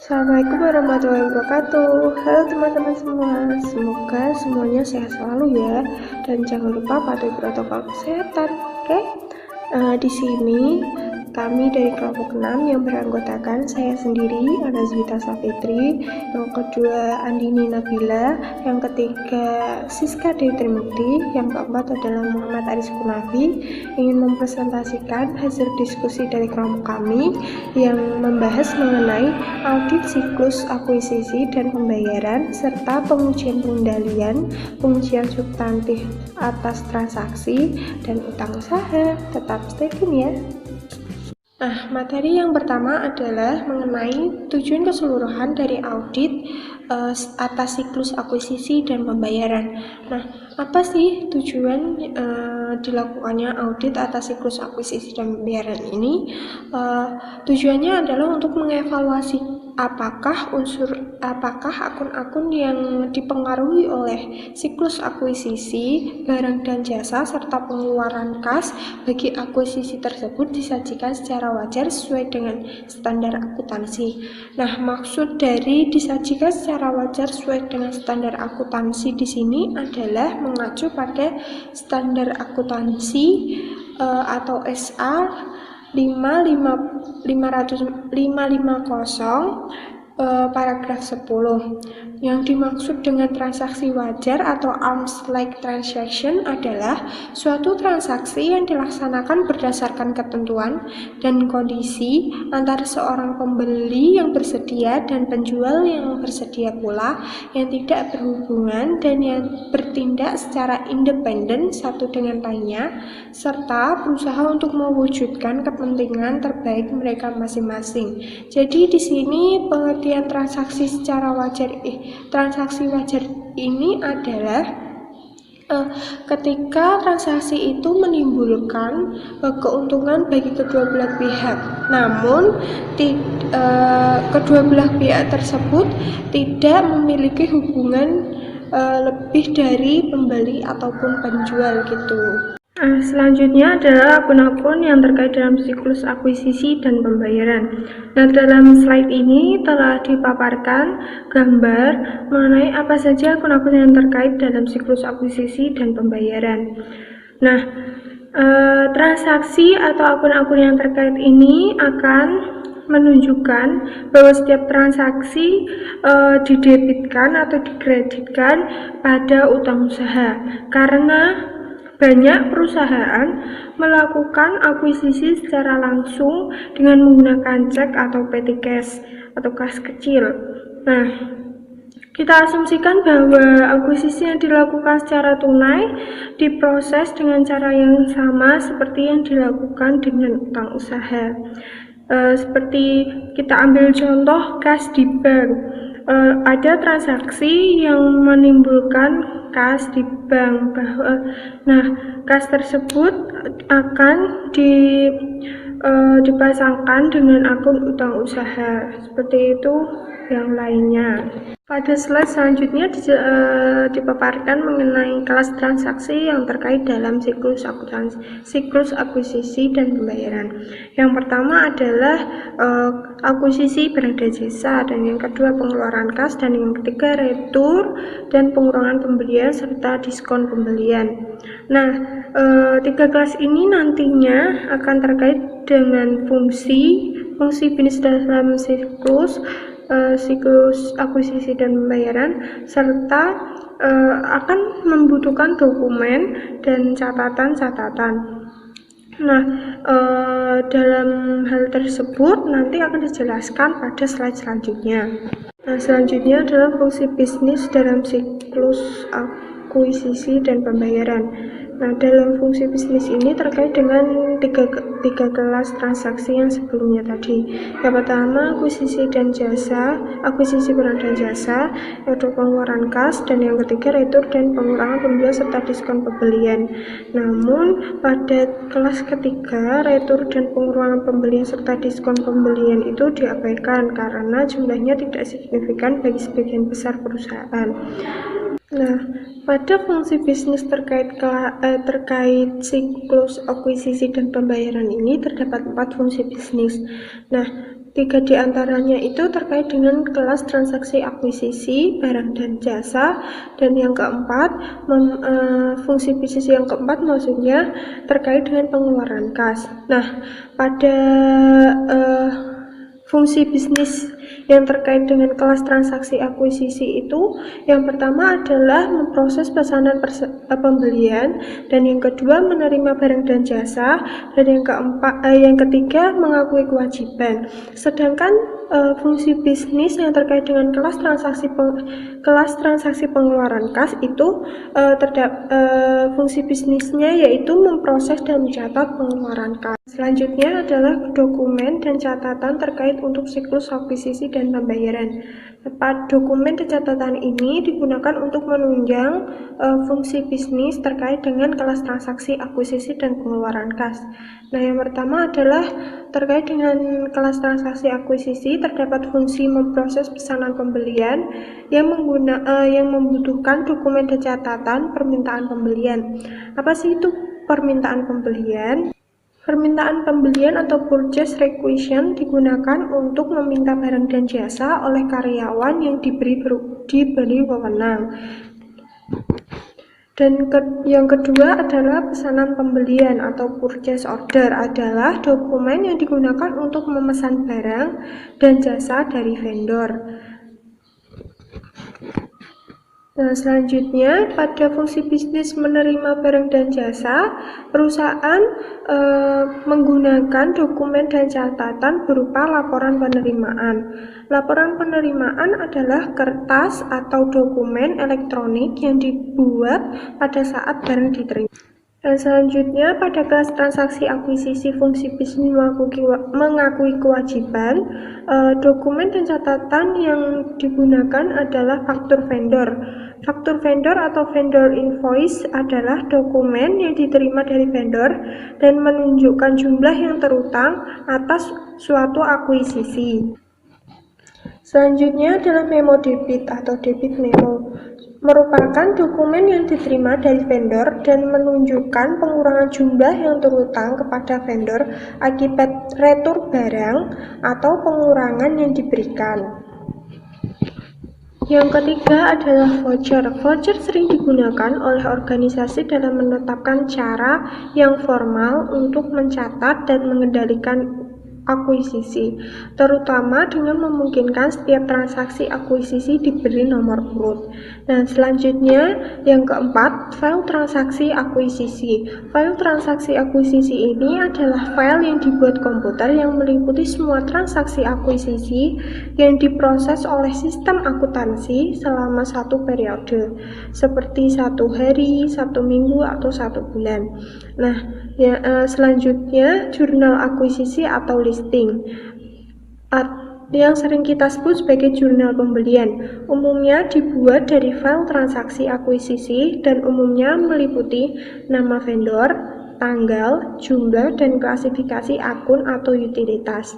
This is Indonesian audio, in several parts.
Assalamualaikum warahmatullahi wabarakatuh. Halo teman-teman semua, semoga semuanya sehat selalu ya, dan jangan lupa patuhi protokol kesehatan. Oke, di sini kami dari kelompok 6 yang beranggotakan saya sendiri, Anazwita Safitri, yang kedua Andini Nabila, yang ketiga Siska Dewi Trimukti, yang keempat adalah Muhammad Aris Kunafi, ingin mempresentasikan hasil diskusi dari kelompok kami yang membahas mengenai audit siklus akuisisi dan pembayaran serta pengujian pengendalian, pengujian substantif atas transaksi dan utang usaha. Tetap stay tune ya. Nah, materi yang pertama adalah mengenai tujuan keseluruhan dari audit atas siklus akuisisi dan pembayaran. Nah, apa sih tujuan dilakukannya audit atas siklus akuisisi dan pembayaran ini? Tujuannya adalah untuk mengevaluasi apakah akun-akun yang dipengaruhi oleh siklus akuisisi, barang dan jasa, serta pengeluaran kas bagi akuisisi tersebut disajikan secara wajar sesuai dengan standar akuntansi. Nah, maksud dari disajikan secara wajar sesuai dengan standar akuntansi di sini adalah mengacu pada standar akuntansi atau SA 550 paragraf 10. Yang dimaksud dengan transaksi wajar atau arms-like transaction adalah suatu transaksi yang dilaksanakan berdasarkan ketentuan dan kondisi antara seorang pembeli yang bersedia dan penjual yang bersedia pula, yang tidak berhubungan dan yang bertindak secara independen satu dengan lainnya, serta berusaha untuk mewujudkan kepentingan terbaik mereka masing-masing. Jadi di sini pengertian transaksi wajar ini adalah ketika transaksi itu menimbulkan keuntungan bagi kedua belah pihak, namun kedua belah pihak tersebut tidak memiliki hubungan lebih dari pembeli ataupun penjual gitu. Selanjutnya adalah akun-akun yang terkait dalam siklus akuisisi dan pembayaran. Nah, dalam slide ini telah dipaparkan gambar mengenai apa saja akun-akun yang terkait dalam siklus akuisisi dan pembayaran. Nah, transaksi atau akun-akun yang terkait ini akan menunjukkan bahwa setiap transaksi didebitkan atau dikreditkan pada utang usaha, karena banyak perusahaan melakukan akuisisi secara langsung dengan menggunakan cek atau petty cash atau kas kecil. Nah, kita asumsikan bahwa akuisisi yang dilakukan secara tunai diproses dengan cara yang sama seperti yang dilakukan dengan utang usaha. Seperti kita ambil contoh kas di bank. Ada transaksi yang menimbulkan kas di bank, kas tersebut akan dipasangkan dengan akun utang usaha, seperti itu yang lainnya. Pada slide selanjutnya dipaparkan mengenai kelas transaksi yang terkait dalam siklus akuisisi dan pembayaran. Yang pertama adalah akuisisi barang dan jasa, dan yang kedua pengeluaran kas, dan yang ketiga retur dan pengurangan pembelian serta diskon pembelian. Nah, tiga kelas ini nantinya akan terkait dengan fungsi bisnis dalam siklus akuisisi dan pembayaran, serta akan membutuhkan dokumen dan catatan-catatan. Nah, dalam hal tersebut nanti akan dijelaskan pada slide selanjutnya. Nah, selanjutnya adalah fungsi bisnis dalam siklus akuisisi dan pembayaran. Nah, dalam fungsi bisnis ini terkait dengan tiga kelas transaksi yang sebelumnya tadi. Yang pertama, akuisisi barang dan jasa, yaitu pengeluaran kas, dan yang ketiga retur dan pengurangan pembelian serta diskon pembelian. Namun pada kelas ketiga, retur dan pengurangan pembelian serta diskon pembelian itu diabaikan karena jumlahnya tidak signifikan bagi sebagian besar perusahaan. Nah, pada fungsi bisnis terkait siklus akuisisi dan pembayaran ini terdapat 4 fungsi bisnis. Nah, Tiga di antaranya itu terkait dengan kelas transaksi akuisisi barang dan jasa, dan yang keempat fungsi bisnis yang keempat maksudnya terkait dengan pengeluaran kas. Nah, pada fungsi bisnis yang terkait dengan kelas transaksi akuisisi itu, yang pertama adalah memproses pesanan pembelian, dan yang kedua menerima barang dan jasa, dan yang ketiga mengakui kewajiban. Sedangkan fungsi bisnis yang terkait dengan kelas transaksi pengeluaran kas itu fungsi bisnisnya yaitu memproses dan mencatat pengeluaran kas. Selanjutnya adalah dokumen dan catatan terkait untuk siklus akuisisi dan pembayaran. Dokumen dan catatan ini digunakan untuk menunjang fungsi bisnis terkait dengan kelas transaksi akuisisi dan pengeluaran kas. Nah, yang pertama adalah terkait dengan kelas transaksi akuisisi, terdapat fungsi memproses pesanan pembelian yang membutuhkan dokumen dan catatan permintaan pembelian. Apa sih itu permintaan pembelian? Permintaan pembelian atau purchase requisition digunakan untuk meminta barang dan jasa oleh karyawan yang diberi wewenang. Dan yang kedua adalah pesanan pembelian atau purchase order, adalah dokumen yang digunakan untuk memesan barang dan jasa dari vendor. Nah, selanjutnya pada fungsi bisnis menerima barang dan jasa, perusahaan menggunakan dokumen dan catatan berupa laporan penerimaan. Laporan penerimaan adalah kertas atau dokumen elektronik yang dibuat pada saat barang diterima. Dan selanjutnya pada kelas transaksi akuisisi, fungsi bisnis mengakui kewajiban. Dokumen dan catatan yang digunakan adalah faktur vendor. Faktur vendor atau vendor invoice adalah dokumen yang diterima dari vendor dan menunjukkan jumlah yang terutang atas suatu akuisisi. Selanjutnya adalah memo debit atau debit memo, merupakan dokumen yang diterima dari vendor dan menunjukkan pengurangan jumlah yang terutang kepada vendor akibat retur barang atau pengurangan yang diberikan. Yang ketiga adalah voucher. Voucher sering digunakan oleh organisasi dalam menetapkan cara yang formal untuk mencatat dan mengendalikan akuisisi, terutama dengan memungkinkan setiap transaksi akuisisi diberi nomor urut. Dan selanjutnya yang keempat, file transaksi akuisisi. File transaksi akuisisi ini adalah file yang dibuat komputer yang meliputi semua transaksi akuisisi yang diproses oleh sistem akuntansi selama satu periode, seperti 1 hari, 1 minggu, atau 1 bulan. Nah, selanjutnya jurnal akuisisi atau listing, yang sering kita sebut sebagai jurnal pembelian, umumnya dibuat dari file transaksi akuisisi dan umumnya meliputi nama vendor, tanggal, jumlah, dan klasifikasi akun atau utilitas.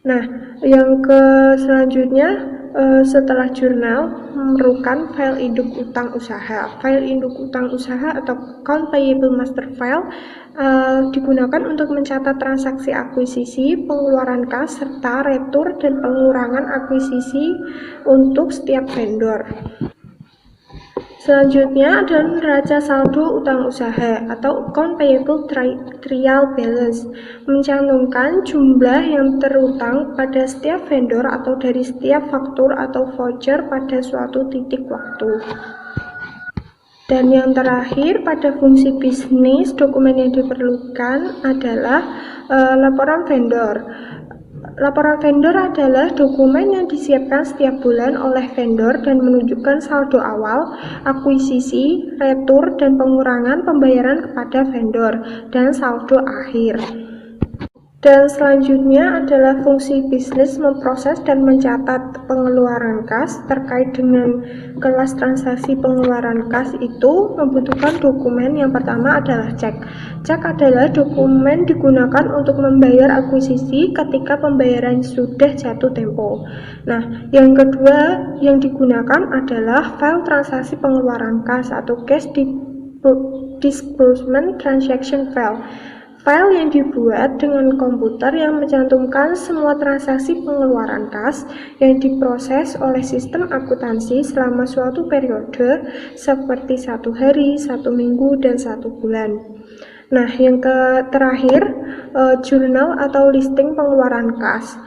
Nah, yang selanjutnya setelah jurnal memerlukan file induk utang usaha. File induk utang usaha atau account payable master file digunakan untuk mencatat transaksi akuisisi, pengeluaran kas, serta retur dan pengurangan akuisisi untuk setiap vendor. Selanjutnya adalah neraca saldo utang usaha atau account payable trial balance, mencantumkan jumlah yang terutang pada setiap vendor atau dari setiap faktur atau voucher pada suatu titik waktu. Dan yang terakhir, pada fungsi bisnis, dokumen yang diperlukan adalah laporan vendor. Laporan vendor adalah dokumen yang disiapkan setiap bulan oleh vendor dan menunjukkan saldo awal, akuisisi, retur, dan pengurangan pembayaran kepada vendor, dan saldo akhir. Dan selanjutnya adalah fungsi bisnis memproses dan mencatat pengeluaran kas. Terkait dengan kelas transaksi pengeluaran kas itu membutuhkan dokumen. Yang pertama adalah cek. Cek adalah dokumen digunakan untuk membayar akuisisi ketika pembayaran sudah jatuh tempo. Nah, yang kedua yang digunakan adalah file transaksi pengeluaran kas atau cash disbursement transaction file. File yang dibuat dengan komputer yang mencantumkan semua transaksi pengeluaran kas yang diproses oleh sistem akuntansi selama suatu periode seperti 1 hari, 1 minggu, dan 1 bulan. Nah, yang terakhir, jurnal atau listing pengeluaran kas.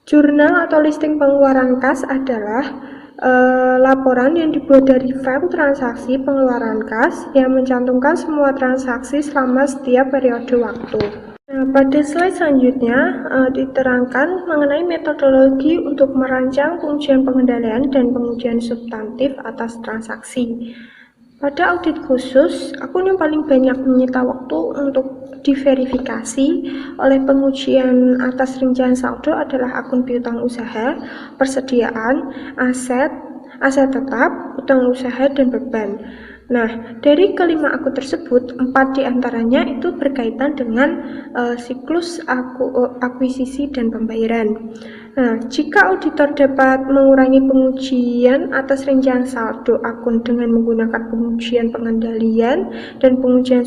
Jurnal atau listing pengeluaran kas adalah laporan yang dibuat dari file transaksi pengeluaran kas yang mencantumkan semua transaksi selama setiap periode waktu. Nah, pada slide selanjutnya diterangkan mengenai metodologi untuk merancang pengujian pengendalian dan pengujian substantif atas transaksi. Pada audit khusus, akun yang paling banyak menyita waktu untuk diverifikasi oleh pengujian atas rincian saldo adalah akun piutang usaha, persediaan, aset tetap, utang usaha, dan beban. Nah, dari kelima akun tersebut, 4 diantaranya itu berkaitan dengan siklus akuisisi dan pembayaran. Nah, jika auditor dapat mengurangi pengujian atas rincian saldo akun dengan menggunakan pengujian pengendalian dan pengujian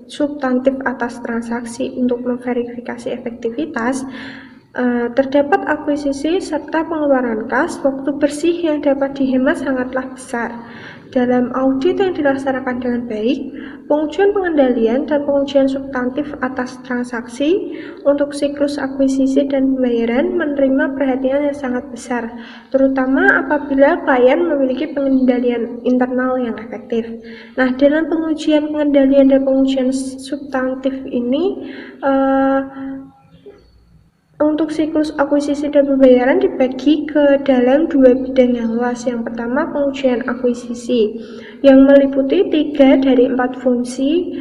substantif atas transaksi untuk memverifikasi efektivitas, terdapat akuisisi serta pengeluaran kas, waktu bersih yang dapat dihemat sangatlah besar. Dalam audit yang dilaksanakan dengan baik, pengujian pengendalian dan pengujian substantif atas transaksi untuk siklus akuisisi dan pembayaran menerima perhatian yang sangat besar, terutama apabila klien memiliki pengendalian internal yang efektif. Nah, dalam pengujian pengendalian dan pengujian substantif ini, untuk siklus akuisisi dan pembayaran dibagi ke dalam 2 bidang yang luas. Yang pertama, pengujian akuisisi yang meliputi 3 dari 4 fungsi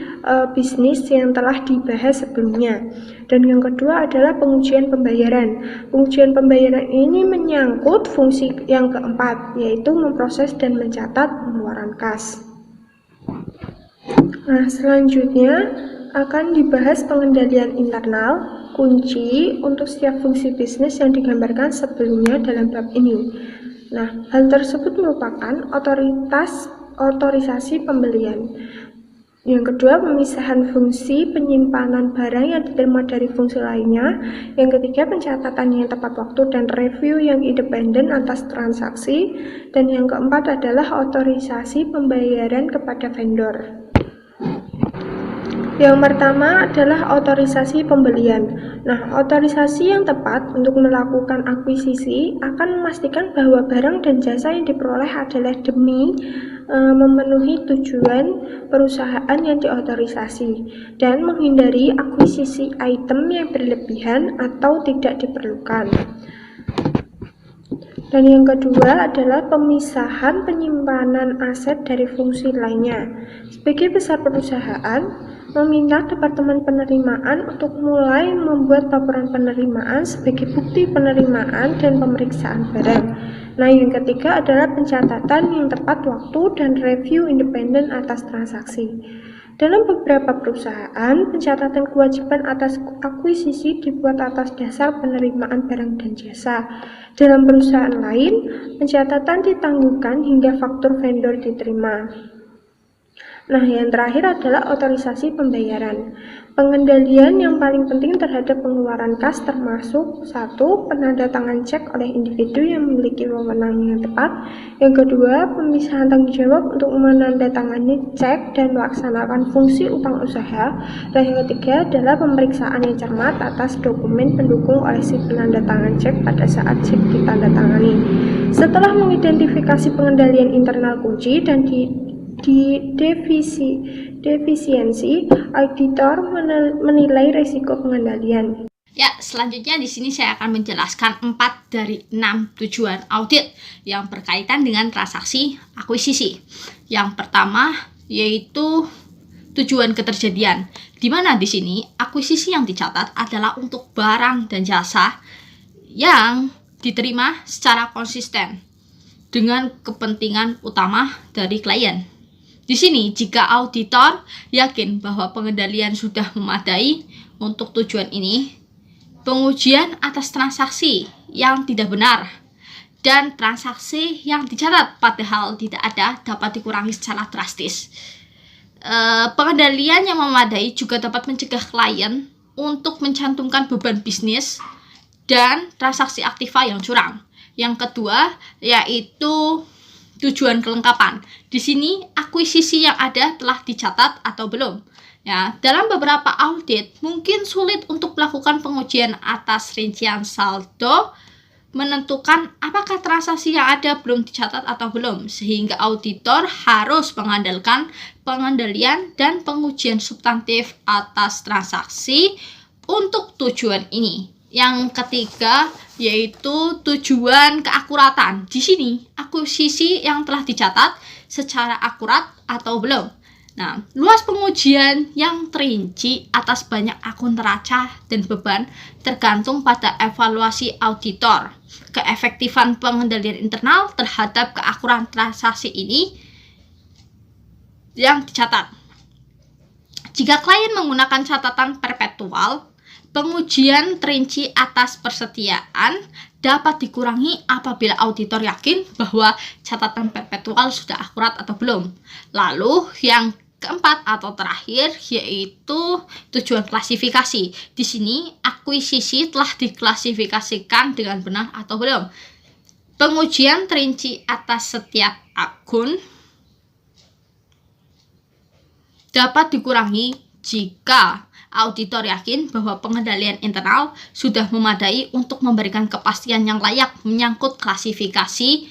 bisnis yang telah dibahas sebelumnya. Dan yang kedua adalah pengujian pembayaran. Pengujian pembayaran ini menyangkut fungsi yang keempat, yaitu memproses dan mencatat pengeluaran kas. Nah, selanjutnya akan dibahas pengendalian internal, kunci untuk setiap fungsi bisnis yang digambarkan sebelumnya dalam bab ini. Nah, hal tersebut merupakan otorisasi pembelian. Yang kedua, pemisahan fungsi penyimpanan barang yang diterima dari fungsi lainnya. Yang ketiga, pencatatan yang tepat waktu dan review yang independen atas transaksi. Dan yang keempat adalah otorisasi pembayaran kepada vendor. Yang pertama adalah otorisasi pembelian. Nah, otorisasi yang tepat untuk melakukan akuisisi akan memastikan bahwa barang dan jasa yang diperoleh adalah demi memenuhi tujuan perusahaan yang diotorisasi dan menghindari akuisisi item yang berlebihan atau tidak diperlukan. Dan yang kedua adalah pemisahan penyimpanan aset dari fungsi lainnya. Sebagai besar perusahaan, meminta Departemen Penerimaan untuk mulai membuat laporan penerimaan sebagai bukti penerimaan dan pemeriksaan barang. Nah, yang ketiga adalah pencatatan yang tepat waktu dan review independen atas transaksi. Dalam beberapa perusahaan, pencatatan kewajiban atas akuisisi dibuat atas dasar penerimaan barang dan jasa. Dalam perusahaan lain, pencatatan ditangguhkan hingga faktur vendor diterima. Nah, yang terakhir adalah otorisasi pembayaran. Pengendalian yang paling penting terhadap pengeluaran kas termasuk 1. Penandatangan cek oleh individu yang memiliki wewenang yang tepat. Yang kedua, pemisahan tanggung jawab untuk menandatangani cek dan melaksanakan fungsi utang usaha. Dan yang ketiga adalah pemeriksaan yang cermat atas dokumen pendukung oleh si penandatangan cek pada saat cek ditandatangani. Setelah mengidentifikasi pengendalian internal kunci dan defisiensi, auditor menilai risiko pengendalian. Ya, selanjutnya di sini saya akan menjelaskan 4 dari 6 tujuan audit yang berkaitan dengan transaksi akuisisi. Yang pertama yaitu tujuan keterjadian, di mana di sini akuisisi yang dicatat adalah untuk barang dan jasa yang diterima secara konsisten dengan kepentingan utama dari klien. Di sini, jika auditor yakin bahwa pengendalian sudah memadai untuk tujuan ini, pengujian atas transaksi yang tidak benar dan transaksi yang dicatat padahal tidak ada dapat dikurangi secara drastis. Pengendalian yang memadai juga dapat mencegah klien untuk mencantumkan beban bisnis dan transaksi aktiva yang curang. Yang kedua yaitu tujuan kelengkapan. Di sini akuisisi yang ada telah dicatat atau belum. Ya, dalam beberapa audit mungkin sulit untuk melakukan pengujian atas rincian saldo, menentukan apakah transaksi yang ada belum dicatat atau belum, sehingga auditor harus mengandalkan pengendalian dan pengujian substantif atas transaksi untuk tujuan ini. Yang ketiga yaitu tujuan keakuratan. Di sini akuisisi yang telah dicatat secara akurat atau belum. Nah, luas pengujian yang terinci atas banyak akun neraca dan beban tergantung pada evaluasi auditor. Keefektifan pengendalian internal terhadap keakuratan transaksi ini yang dicatat. Jika klien menggunakan catatan perpetual, pengujian terinci atas persediaan dapat dikurangi apabila auditor yakin bahwa catatan perpetual sudah akurat atau belum. Lalu yang keempat atau terakhir yaitu tujuan klasifikasi. Di sini akuisisi telah diklasifikasikan dengan benar atau belum. Pengujian terinci atas setiap akun dapat dikurangi jika auditor yakin bahwa pengendalian internal sudah memadai untuk memberikan kepastian yang layak menyangkut klasifikasi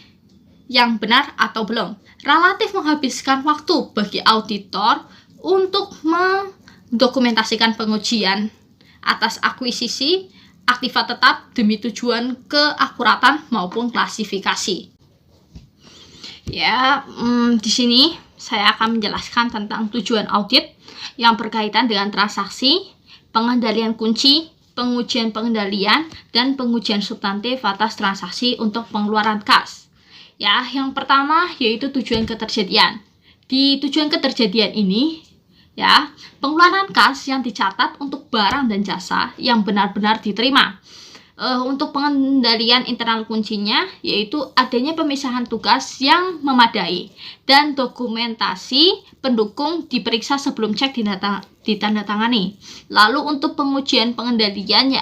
yang benar atau belum. Relatif menghabiskan waktu bagi auditor untuk mendokumentasikan pengujian atas akuisisi aktiva tetap demi tujuan keakuratan maupun klasifikasi. Ya, di sini saya akan menjelaskan tentang tujuan audit yang berkaitan dengan transaksi, pengendalian kunci, pengujian pengendalian, dan pengujian substantif atas transaksi untuk pengeluaran kas. Ya, yang pertama yaitu tujuan ketersediaan. Di tujuan ketersediaan ini, ya, pengeluaran kas yang dicatat untuk barang dan jasa yang benar-benar diterima. Untuk pengendalian internal kuncinya yaitu adanya pemisahan tugas yang memadai dan dokumentasi pendukung diperiksa sebelum cek ditandatangani. Lalu untuk pengujian pengendalian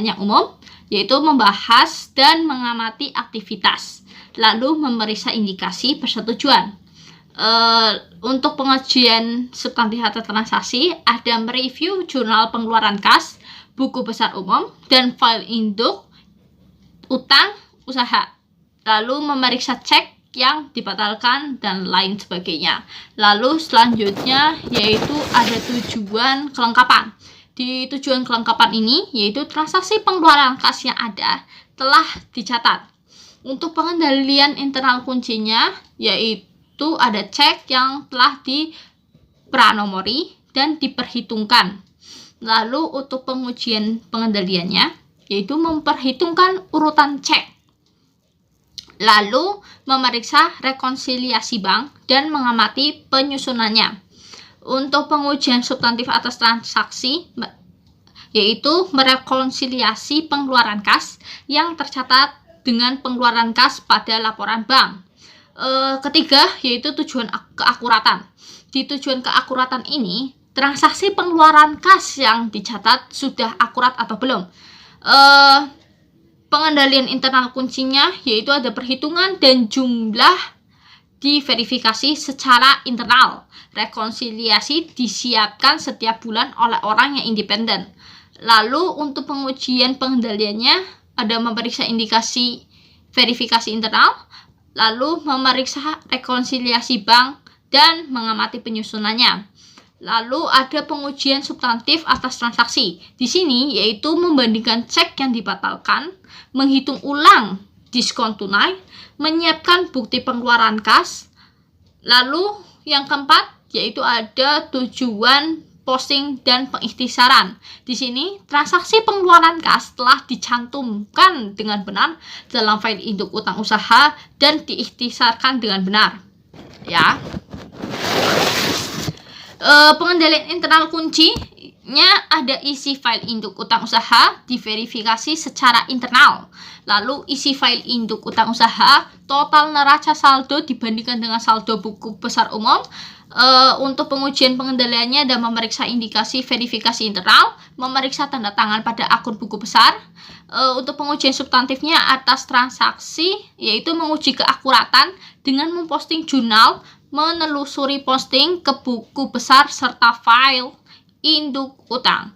yang umum yaitu membahas dan mengamati aktivitas, lalu memeriksa indikasi persetujuan. Untuk pengujian substantif atas transaksi ada mereview jurnal pengeluaran kas, buku besar umum, dan file induk utang usaha, lalu memeriksa cek yang dibatalkan dan lain sebagainya. Lalu selanjutnya yaitu ada tujuan kelengkapan. Di tujuan kelengkapan ini yaitu transaksi pengeluaran kas yang ada telah dicatat. Untuk pengendalian internal kuncinya yaitu ada cek yang telah dipranomori dan diperhitungkan. Lalu untuk pengujian pengendaliannya yaitu memperhitungkan urutan cek, lalu memeriksa rekonsiliasi bank dan mengamati penyusunannya. Untuk pengujian substantif atas transaksi yaitu merekonsiliasi pengeluaran kas yang tercatat dengan pengeluaran kas pada laporan bank. Ketiga yaitu tujuan keakuratan. Di tujuan keakuratan ini transaksi pengeluaran kas yang dicatat sudah akurat atau belum. Pengendalian internal kuncinya yaitu ada perhitungan dan jumlah diverifikasi secara internal. Rekonsiliasi disiapkan setiap bulan oleh orang yang independen. Lalu untuk pengujian pengendaliannya ada memeriksa indikasi verifikasi internal, lalu memeriksa rekonsiliasi bank dan mengamati penyusunannya. Lalu ada pengujian substantif atas transaksi. Di sini yaitu membandingkan cek yang dibatalkan, menghitung ulang diskon tunai, menyiapkan bukti pengeluaran kas. Lalu yang keempat yaitu ada tujuan posting dan pengikhtisaran. Di sini transaksi pengeluaran kas telah dicantumkan dengan benar dalam file induk utang usaha dan diikhtisarkan dengan benar. Ya. Pengendalian internal kuncinya ada isi file induk utang usaha diverifikasi secara internal. Lalu isi file induk utang usaha, total neraca saldo dibandingkan dengan saldo buku besar umum, Untuk pengujian pengendaliannya dan memeriksa indikasi verifikasi internal, memeriksa tanda tangan pada akun buku besar. Untuk pengujian substantifnya atas transaksi, yaitu menguji keakuratan dengan memposting jurnal, menelusuri posting ke buku besar serta file induk utang.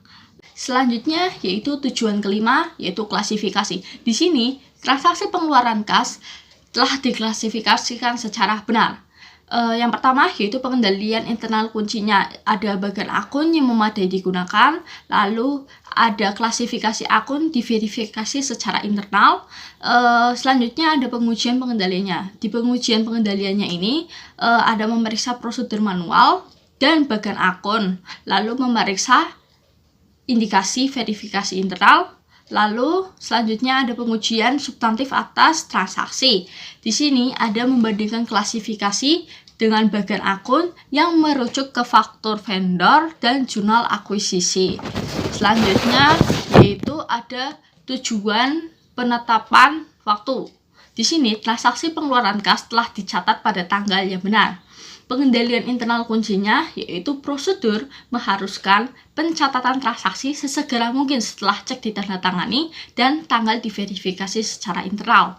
Selanjutnya yaitu tujuan kelima, yaitu klasifikasi. Di sini transaksi pengeluaran kas telah diklasifikasikan secara benar. Yang pertama yaitu pengendalian internal kuncinya, ada bagian akun yang memadai digunakan, lalu ada klasifikasi akun diverifikasi secara internal. Selanjutnya ada pengujian pengendaliannya. Di pengujian pengendaliannya ini ada memeriksa prosedur manual dan bagian akun, lalu memeriksa indikasi verifikasi internal. Lalu selanjutnya ada pengujian substantif atas transaksi. Di sini ada membandingkan klasifikasi dengan bagian akun yang merujuk ke faktur vendor dan jurnal akuisisi. Selanjutnya yaitu ada tujuan penetapan waktu. Di sini transaksi pengeluaran kas telah dicatat pada tanggal yang benar. Pengendalian internal kuncinya yaitu prosedur mengharuskan pencatatan transaksi sesegera mungkin setelah cek ditandatangani dan tanggal diverifikasi secara internal.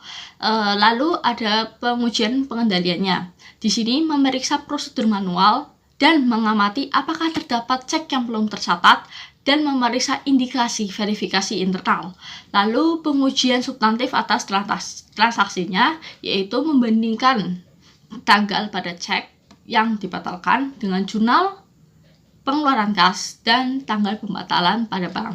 Lalu ada pengujian pengendaliannya. Di sini memeriksa prosedur manual dan mengamati apakah terdapat cek yang belum tercatat dan memeriksa indikasi verifikasi internal. Lalu pengujian substantif atas transaksinya yaitu membandingkan tanggal pada cek yang dibatalkan dengan jurnal pengeluaran kas dan tanggal pembatalan pada bank.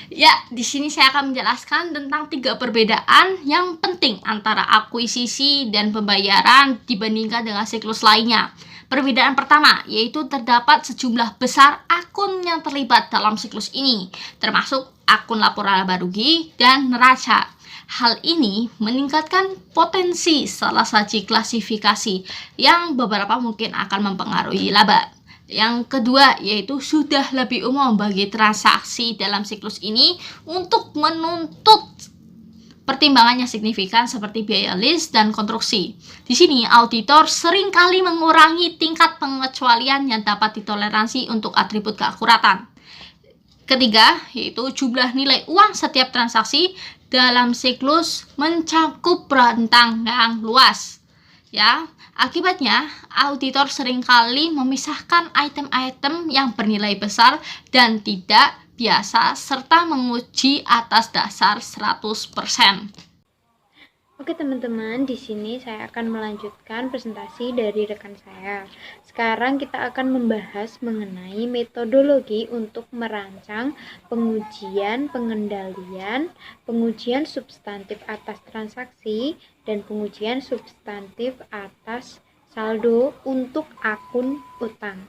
Ya, di sini saya akan menjelaskan tentang 3 perbedaan yang penting antara akuisisi dan pembayaran dibandingkan dengan siklus lainnya. Perbedaan pertama yaitu terdapat sejumlah besar akun yang terlibat dalam siklus ini, termasuk akun laporan laba rugi dan neraca. Hal ini meningkatkan potensi salah satu klasifikasi yang beberapa mungkin akan mempengaruhi laba. Yang kedua yaitu sudah lebih umum bagi transaksi dalam siklus ini untuk menuntut pertimbangannya signifikan seperti biaya list dan konstruksi. Di sini auditor seringkali mengurangi tingkat pengecualian yang dapat ditoleransi untuk atribut keakuratan. Ketiga yaitu jumlah nilai uang setiap transaksi dalam siklus mencakup rentang yang luas. Ya, akibatnya auditor seringkali memisahkan item-item yang bernilai besar dan tidak biasa serta menguji atas dasar 100%. Oke teman-teman, di sini saya akan melanjutkan presentasi dari rekan saya. Sekarang kita akan membahas mengenai metodologi untuk merancang pengujian pengendalian, pengujian substantif atas transaksi, dan pengujian substantif atas saldo untuk akun utang.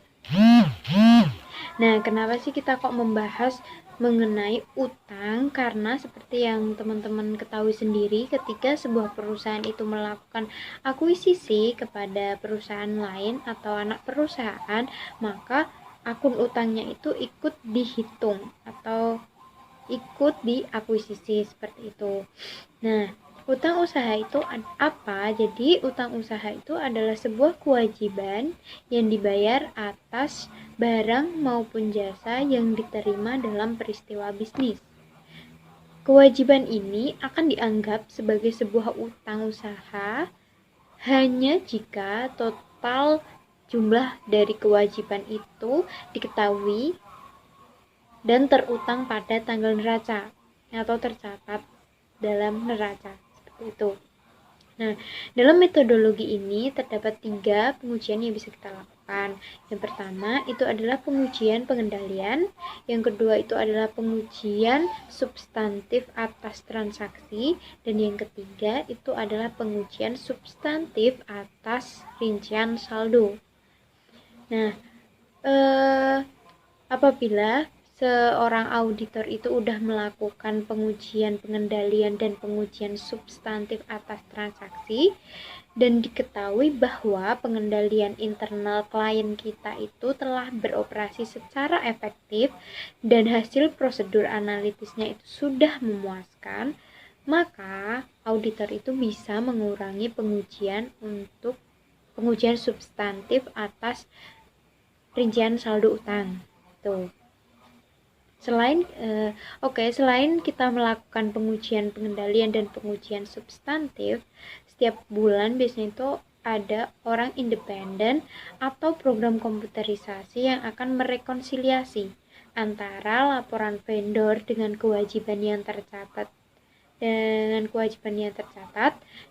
Nah, kenapa sih kita kok membahas mengenai utang? Karena seperti yang teman-teman ketahui sendiri, ketika sebuah perusahaan itu melakukan akuisisi kepada perusahaan lain atau anak perusahaan, maka akun utangnya itu ikut dihitung atau ikut diakuisisi seperti itu. Nah, utang usaha itu apa? Jadi, utang usaha itu adalah sebuah kewajiban yang dibayar atas barang maupun jasa yang diterima dalam peristiwa bisnis. Kewajiban ini akan dianggap sebagai sebuah utang usaha hanya jika total jumlah dari kewajiban itu diketahui dan terutang pada tanggal neraca atau tercatat dalam neraca. Itu. Nah, dalam metodologi ini terdapat 3 pengujian yang bisa kita lakukan. Yang pertama itu adalah pengujian pengendalian, yang kedua itu adalah pengujian substantif atas transaksi, dan yang ketiga itu adalah pengujian substantif atas rincian saldo. Nah, apabila seorang auditor itu udah melakukan pengujian pengendalian dan pengujian substantif atas transaksi dan diketahui bahwa pengendalian internal klien kita itu telah beroperasi secara efektif dan hasil prosedur analitisnya itu sudah memuaskan, maka auditor itu bisa mengurangi pengujian untuk pengujian substantif atas rincian saldo utang. Tuh. Selain kita melakukan pengujian pengendalian dan pengujian substantif, setiap bulan biasanya itu ada orang independen atau program komputerisasi yang akan merekonsiliasi antara laporan vendor dengan kewajiban yang tercatat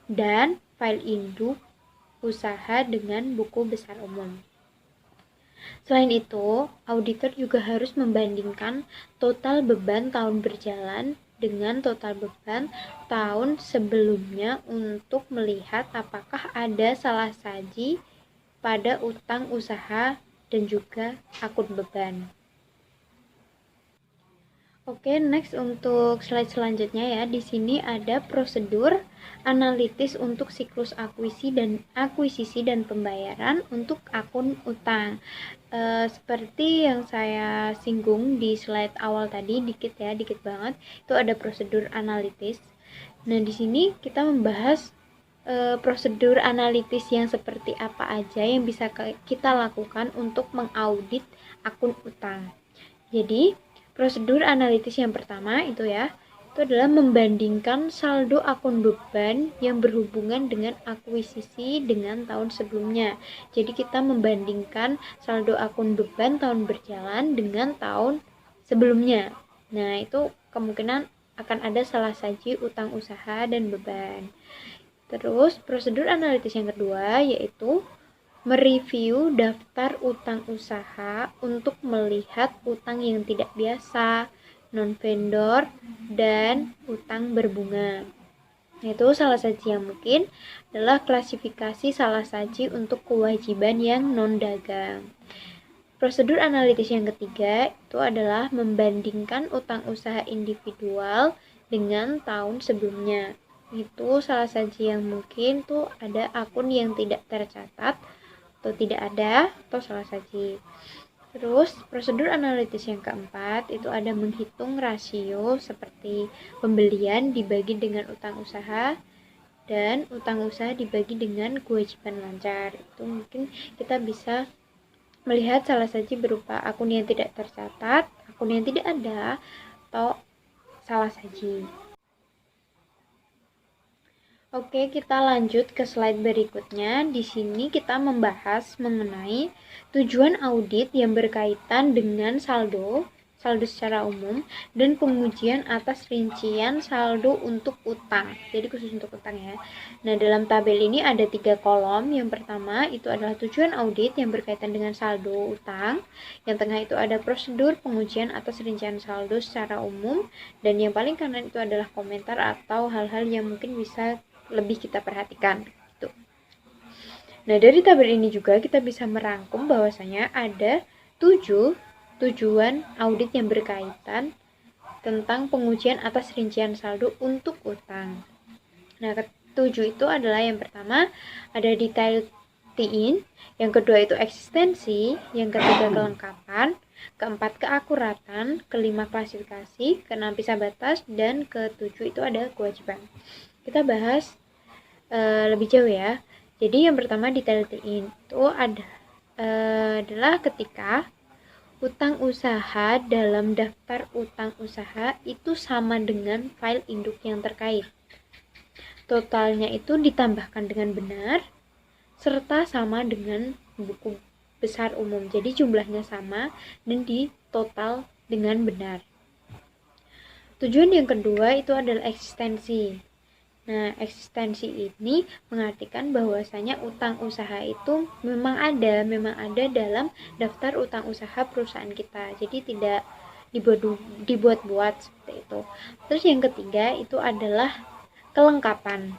dan file induk usaha dengan buku besar umum. Selain itu, auditor juga harus membandingkan total beban tahun berjalan dengan total beban tahun sebelumnya untuk melihat apakah ada salah saji pada utang usaha dan juga akun beban. Oke, next untuk slide selanjutnya ya. Di sini ada prosedur analitis untuk siklus akuisisi dan pembayaran untuk akun utang. Seperti yang saya singgung di slide awal tadi, dikit banget, itu ada prosedur analitis. Nah, di sini kita membahas prosedur analitis yang seperti apa aja yang bisa kita lakukan untuk mengaudit akun utang. Jadi, prosedur analitis yang pertama itu adalah membandingkan saldo akun beban yang berhubungan dengan akuisisi dengan tahun sebelumnya. Jadi kita membandingkan saldo akun beban tahun berjalan dengan tahun sebelumnya. Nah, itu kemungkinan akan ada salah saji utang usaha dan beban. Terus, prosedur analitis yang kedua yaitu mereview daftar utang usaha untuk melihat utang yang tidak biasa, non-vendor, dan utang berbunga. Itu salah saji yang mungkin adalah klasifikasi salah saji untuk kewajiban yang non-dagang. Prosedur analitis yang ketiga itu adalah membandingkan utang usaha individual dengan tahun sebelumnya. Itu salah saji yang mungkin tuh ada akun yang tidak tercatat atau tidak ada atau salah saji. Terus prosedur analitis yang keempat itu ada menghitung rasio seperti pembelian dibagi dengan utang usaha dan utang usaha dibagi dengan kewajiban lancar. Itu mungkin kita bisa melihat salah saji berupa akun yang tidak tercatat, akun yang tidak ada, atau salah saji. Oke, kita lanjut ke slide berikutnya. Di sini kita membahas mengenai tujuan audit yang berkaitan dengan saldo secara umum, dan pengujian atas rincian saldo untuk utang. Jadi khusus untuk utang ya. Nah, dalam tabel ini ada 3 kolom. Yang pertama itu adalah tujuan audit yang berkaitan dengan saldo utang. Yang tengah itu ada prosedur pengujian atas rincian saldo secara umum. Dan yang paling kanan itu adalah komentar atau hal-hal yang mungkin bisa lebih kita perhatikan gitu. Nah, dari tabel ini juga kita bisa merangkum bahwasanya ada 7 tujuan audit yang berkaitan tentang pengujian atas rincian saldo untuk utang. Nah, ketujuh itu adalah yang pertama ada detail in, yang kedua itu eksistensi, yang ketiga kelengkapan, keempat keakuratan, kelima klasifikasi, keenam pisah batas, dan ketujuh itu ada kewajiban. Kita bahas lebih jauh ya. Jadi yang pertama detail in itu adalah ketika utang usaha dalam daftar utang usaha itu sama dengan file induk yang terkait. Totalnya itu ditambahkan dengan benar serta sama dengan buku besar umum. Jadi jumlahnya sama dan ditotal dengan benar. Tujuan yang kedua itu adalah eksistensi. Nah, eksistensi ini mengartikan bahwasanya utang usaha itu memang ada dalam daftar utang usaha perusahaan kita. Jadi tidak dibuat-buat seperti itu. Terus yang ketiga itu adalah kelengkapan.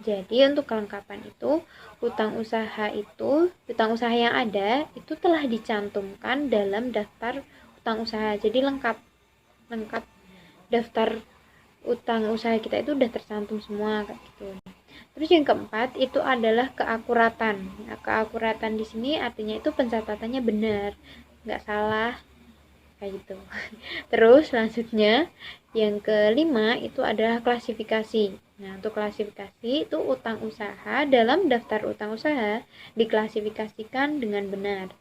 Jadi untuk kelengkapan itu utang usaha yang ada itu telah dicantumkan dalam daftar utang usaha. Jadi lengkap daftar utang usaha kita itu udah tercantum semua kayak gitu. Terus yang keempat itu adalah keakuratan. Nah, keakuratan di sini artinya itu pencatatannya benar, nggak salah kayak gitu. Terus selanjutnya yang kelima itu adalah klasifikasi. Nah, untuk klasifikasi itu utang usaha dalam daftar utang usaha diklasifikasikan dengan benar.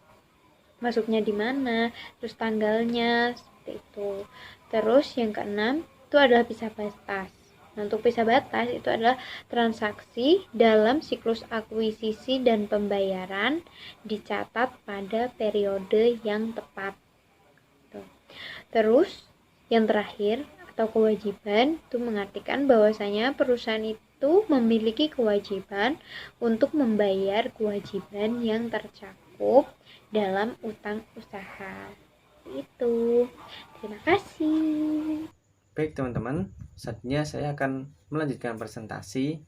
Masuknya di mana, terus tanggalnya, seperti itu. Terus yang keenam itu adalah pisah batas. Nah, untuk pisah batas itu adalah transaksi dalam siklus akuisisi dan pembayaran dicatat pada periode yang tepat. Tuh. Terus yang terakhir atau kewajiban itu mengartikan bahwasanya perusahaan itu memiliki kewajiban untuk membayar kewajiban yang tercakup dalam utang usaha. Itu. Terima kasih. Baik teman-teman, selanjutnya saya akan melanjutkan presentasi,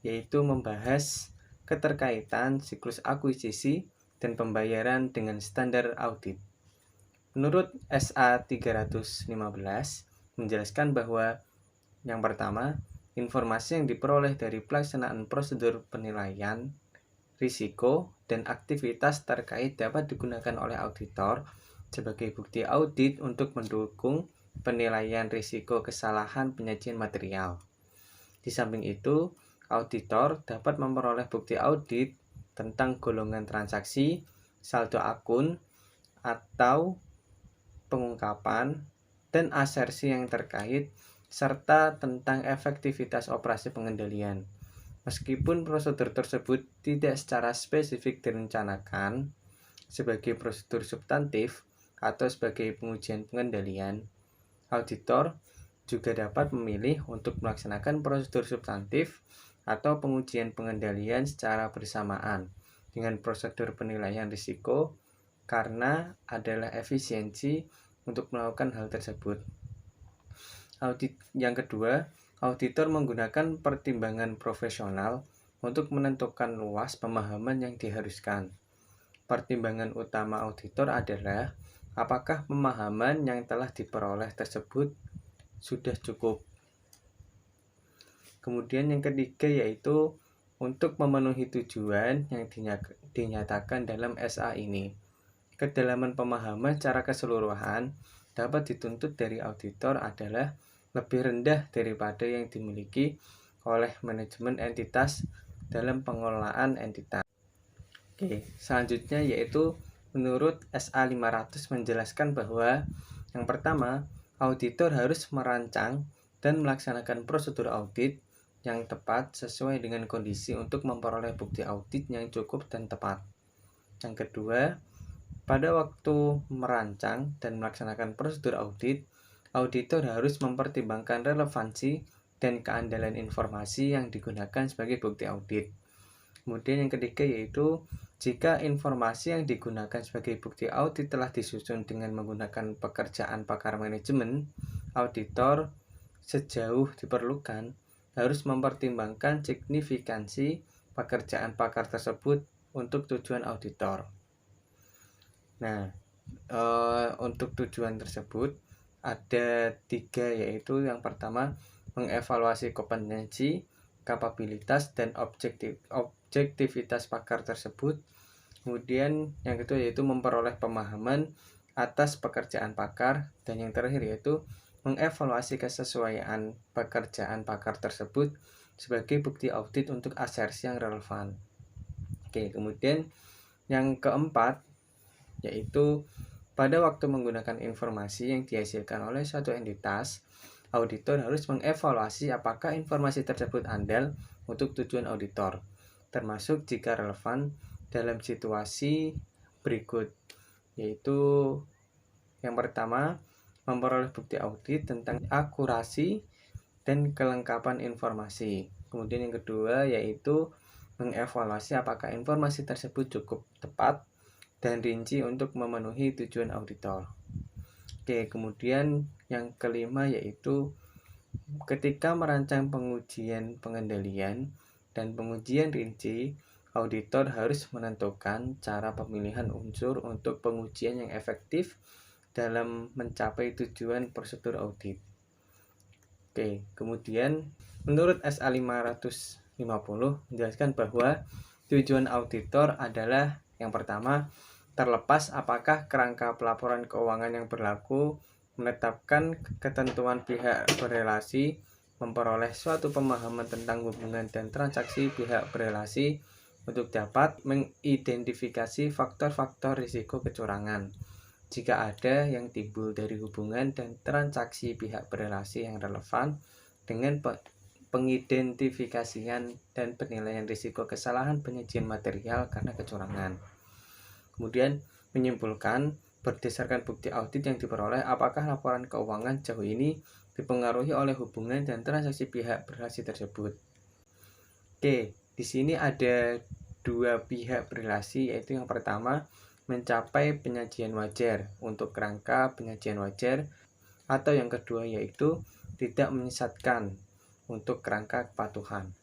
yaitu membahas keterkaitan siklus akuisisi dan pembayaran dengan standar audit. Menurut SA 315 menjelaskan bahwa yang pertama, informasi yang diperoleh dari pelaksanaan prosedur penilaian risiko dan aktivitas terkait dapat digunakan oleh auditor sebagai bukti audit untuk mendukung penilaian risiko kesalahan penyajian material. Di samping itu, auditor dapat memperoleh bukti audit tentang golongan transaksi, saldo akun, atau pengungkapan dan asersi yang terkait, serta tentang efektivitas operasi pengendalian. Meskipun prosedur tersebut tidak secara spesifik direncanakan sebagai prosedur substantif atau sebagai pengujian pengendalian, auditor juga dapat memilih untuk melaksanakan prosedur substantif atau pengujian pengendalian secara bersamaan dengan prosedur penilaian risiko karena adalah efisiensi untuk melakukan hal tersebut. Audit yang kedua, auditor menggunakan pertimbangan profesional untuk menentukan luas pemahaman yang diharuskan. Pertimbangan utama auditor adalah apakah pemahaman yang telah diperoleh tersebut sudah cukup. Kemudian yang ketiga yaitu untuk memenuhi tujuan yang dinyatakan dalam SA ini. Kedalaman pemahaman secara keseluruhan dapat dituntut dari auditor adalah lebih rendah daripada yang dimiliki oleh manajemen entitas dalam pengelolaan entitas. Oke, selanjutnya yaitu menurut SA 500 menjelaskan bahwa yang pertama, auditor harus merancang dan melaksanakan prosedur audit yang tepat sesuai dengan kondisi untuk memperoleh bukti audit yang cukup dan tepat. Yang kedua, pada waktu merancang dan melaksanakan prosedur audit, auditor harus mempertimbangkan relevansi dan keandalan informasi yang digunakan sebagai bukti audit. Kemudian yang ketiga yaitu jika informasi yang digunakan sebagai bukti audit telah disusun dengan menggunakan pekerjaan pakar manajemen, auditor sejauh diperlukan harus mempertimbangkan signifikansi pekerjaan pakar tersebut untuk tujuan auditor. Nah, untuk tujuan tersebut ada 3 yaitu yang pertama mengevaluasi kompetensi, kapabilitas, dan objektivitas pakar tersebut. Kemudian yang kedua yaitu memperoleh pemahaman atas pekerjaan pakar, dan yang terakhir yaitu mengevaluasi kesesuaian pekerjaan pakar tersebut sebagai bukti audit untuk asersi yang relevan. Oke, kemudian yang keempat yaitu pada waktu menggunakan informasi yang dihasilkan oleh suatu entitas, auditor harus mengevaluasi apakah informasi tersebut andal untuk tujuan auditor, termasuk jika relevan dalam situasi berikut, yaitu yang pertama, memperoleh bukti audit tentang akurasi dan kelengkapan informasi. Kemudian yang kedua yaitu mengevaluasi apakah informasi tersebut cukup tepat dan rinci untuk memenuhi tujuan auditor. Oke, kemudian yang kelima yaitu ketika merancang pengujian pengendalian dan pengujian rinci, auditor harus menentukan cara pemilihan unsur untuk pengujian yang efektif dalam mencapai tujuan prosedur audit. Oke, kemudian menurut SA 550 menjelaskan bahwa tujuan auditor adalah yang pertama, terlepas apakah kerangka pelaporan keuangan yang berlaku menetapkan ketentuan pihak berrelasi memperoleh suatu pemahaman tentang hubungan dan transaksi pihak berelasi untuk dapat mengidentifikasi faktor-faktor risiko kecurangan jika ada yang timbul dari hubungan dan transaksi pihak berelasi yang relevan dengan pengidentifikasian dan penilaian risiko kesalahan penyajian material karena kecurangan. Kemudian menyimpulkan berdasarkan bukti audit yang diperoleh apakah laporan keuangan sejauh ini dipengaruhi oleh hubungan dan transaksi pihak berelasi tersebut. Oke, di sini ada dua pihak berelasi, yaitu yang pertama mencapai penyajian wajar untuk kerangka penyajian wajar, atau yang kedua yaitu tidak menyesatkan untuk kerangka kepatuhan.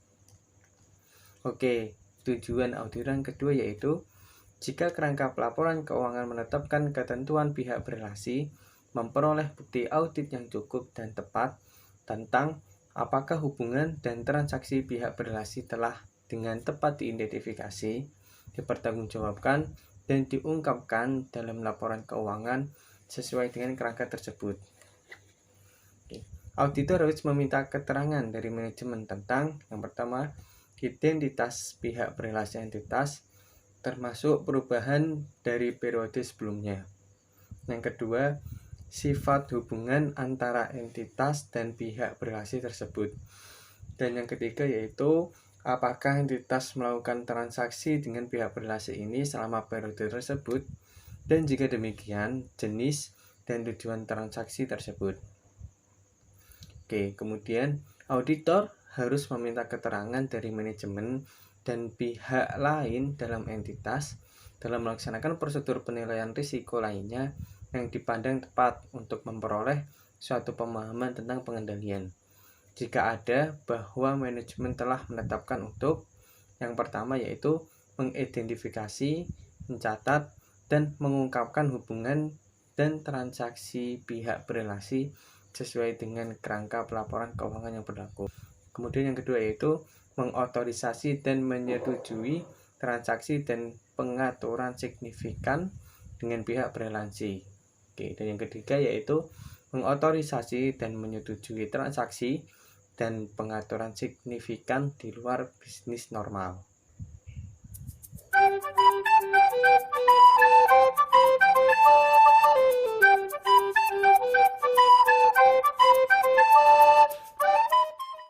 Oke, tujuan audit kedua yaitu jika kerangka pelaporan keuangan menetapkan ketentuan pihak berelasi, memperoleh bukti audit yang cukup dan tepat tentang apakah hubungan dan transaksi pihak berelasi telah dengan tepat diidentifikasi, dipertanggungjawabkan, dan diungkapkan dalam laporan keuangan sesuai dengan kerangka tersebut. Auditor harus meminta keterangan dari manajemen tentang yang pertama, identitas pihak berelasi entitas, termasuk perubahan dari periode sebelumnya. Yang kedua, sifat hubungan antara entitas dan pihak berelasi tersebut. Dan yang ketiga yaitu apakah entitas melakukan transaksi dengan pihak berelasi ini selama periode tersebut, dan jika demikian, jenis dan tujuan transaksi tersebut. Oke, kemudian auditor harus meminta keterangan dari manajemen dan pihak lain dalam entitas dalam melaksanakan prosedur penilaian risiko lainnya yang dipandang tepat untuk memperoleh suatu pemahaman tentang pengendalian. Jika ada, bahwa manajemen telah menetapkan untuk yang pertama yaitu mengidentifikasi, mencatat, dan mengungkapkan hubungan dan transaksi pihak berelasi sesuai dengan kerangka pelaporan keuangan yang berlaku. Kemudian yang kedua yaitu mengotorisasi dan menyetujui transaksi dan pengaturan signifikan dengan pihak berelasi. Oke, dan yang ketiga yaitu mengotorisasi dan menyetujui transaksi dan pengaturan signifikan di luar bisnis normal.